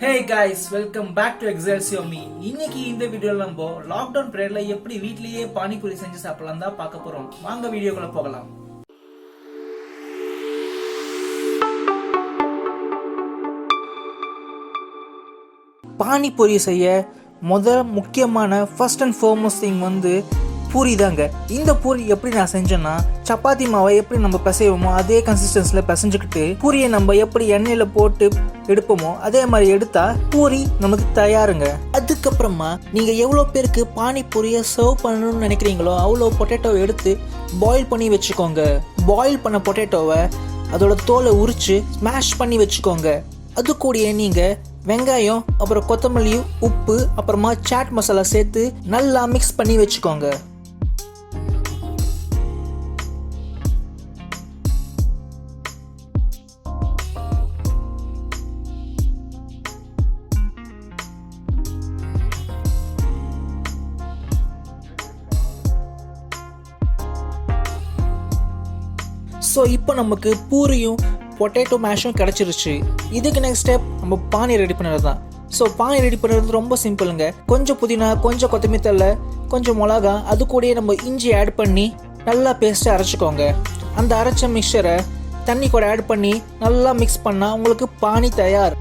Hey guys, welcome back to Excelsior Me. இன்னைக்கு இந்த வீடியோல நம்ம லாக்டவுன் பீரியட்ல எப்படி வீட்லயே பானிபூரி செஞ்சு சாப்பிடலாம் தான் பார்க்க போறோம். வாங்க வீடியோக்குள்ள போகலாம். பானிபூரி செய்ய முதல் முக்கியமான first and foremost thing puri தாங்க. இந்த பூரி எப்படி நான் செஞ்சேன்னா, சப்பாத்தி மாவை எப்படி நம்ம பிசைவோமோ அதே கன்சிஸ்டன்சியில் பிசைஞ்சுக்கிட்டு பூரியை நம்ம எப்படி எண்ணெயில் போட்டு எடுப்போமோ அதே மாதிரி எடுத்தா பூரி நமக்கு தயாருங்க. அதுக்கப்புறமா நீங்கள் எவ்வளோ பேருக்கு பானிபூரியை சர்வ் பண்ணணும்னு நினைக்கிறீங்களோ அவ்வளோ பொட்டேட்டோவை எடுத்து பாயில் பண்ணி வச்சுக்கோங்க. பாயில் பண்ண பொட்டேட்டோவை அதோட தோலை உரித்து ஸ்மாஷ் பண்ணி வச்சுக்கோங்க. அது கூடயே நீங்கள் வெங்காயம், அப்புறம் கொத்தமல்லி, உப்பு, அப்புறமா சாட் மசாலா சேர்த்து நல்லா மிக்ஸ் பண்ணி வச்சுக்கோங்க. ஸோ இப்போ நமக்கு பூரியும் பொட்டேட்டோ மேஷும் கிடச்சிருச்சு. இதுக்கு நெக்ஸ்ட் ஸ்டெப் நம்ம பானி ரெடி பண்ணுறது தான். ஸோ பானி ரெடி பண்ணுறது ரொம்ப சிம்பிளுங்க. கொஞ்சம் புதினா, கொஞ்சம் கொத்தமல்லி தழை, கொஞ்சம் மிளகா, அது கூடயே நம்ம இஞ்சி ஆட் பண்ணி நல்லா பேஸ்ட்டாக அரைச்சிக்கோங்க. அந்த அரைச்ச மிக்சரை தண்ணி கூட ஆட் பண்ணி நல்லா மிக்ஸ் பண்ணால் உங்களுக்கு பானி தயார்.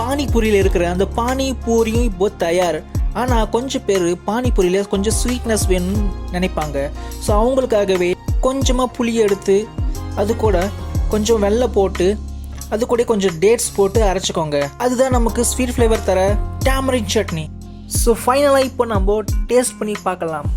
பானிபூரியில் இருக்கிற அந்த பானி பூரியும் இப்போ தயார். ஆனால் கொஞ்சம் பேர் பானிபூரியில் கொஞ்சம் ஸ்வீட்னஸ் வேணும்னு நினைப்பாங்க. ஸோ அவங்களுக்காகவே கொஞ்சமாக புளி எடுத்து அது கூட கொஞ்சம் வெல்லம் போட்டு அது கூட கொஞ்சம் டேட்ஸ் போட்டு அரைச்சிக்கோங்க. அதுதான் நமக்கு ஸ்வீட் ஃப்ளேவர் தர டேமரின் சட்னி. ஸோ ஃபைனலாக இப்போ நம்ம டேஸ்ட் பண்ணி பார்க்கலாம்.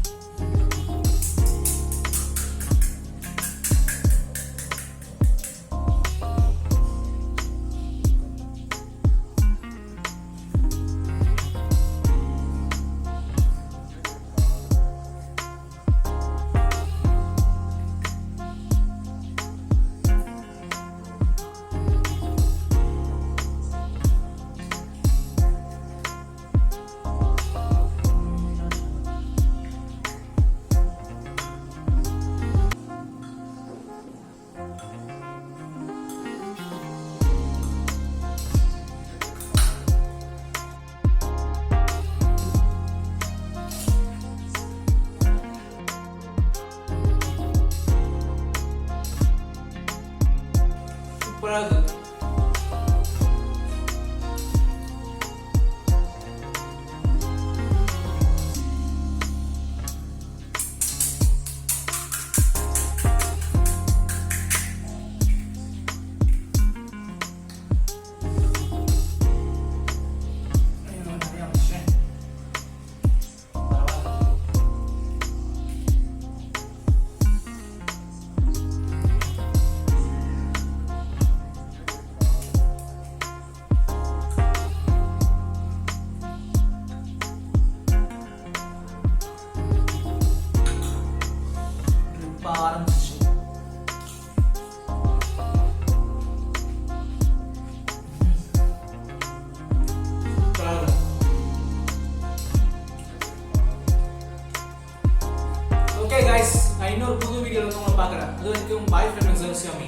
ஓகே गाइस, நான் இன்னொரு புது வீடியோல உங்களை பார்க்கறேன். அது வரைக்கும் பை ஃப்ரம் எக்ஸல்சியர் மீ.